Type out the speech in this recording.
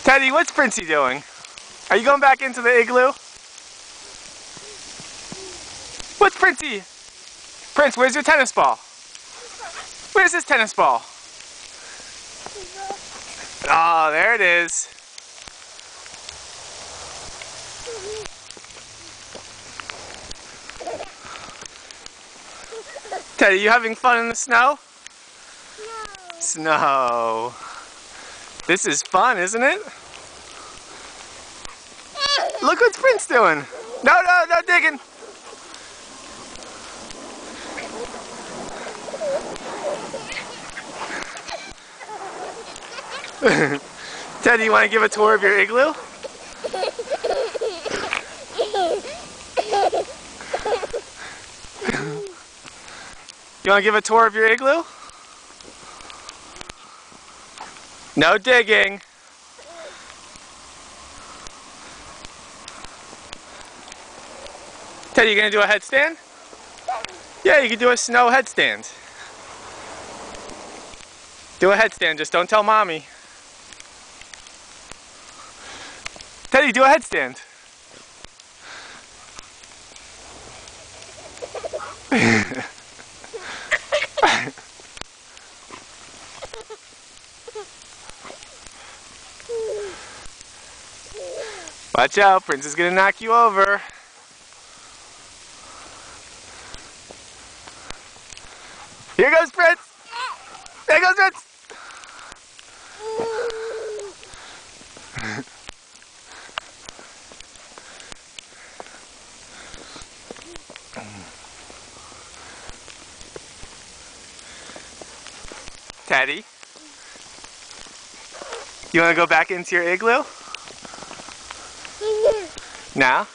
Teddy, what's Princey doing? Are you going back into the igloo? What's Princey? Prince, where's your tennis ball? Where's his tennis ball? Oh, there it is. Teddy, you having fun in the snow? No. Snow. This is fun, isn't it? Look what's Prince doing. No, no digging. Teddy, you want to give a tour of your igloo? You want to give a tour of your igloo? No digging. Teddy, you gonna do a headstand? Yeah, you can do a snow headstand. Do a headstand, just don't tell mommy. Teddy, do a headstand. Watch out, Prince is gonna knock you over. Here goes Prince! There goes Prince! Teddy, you want to go back into your igloo? Now?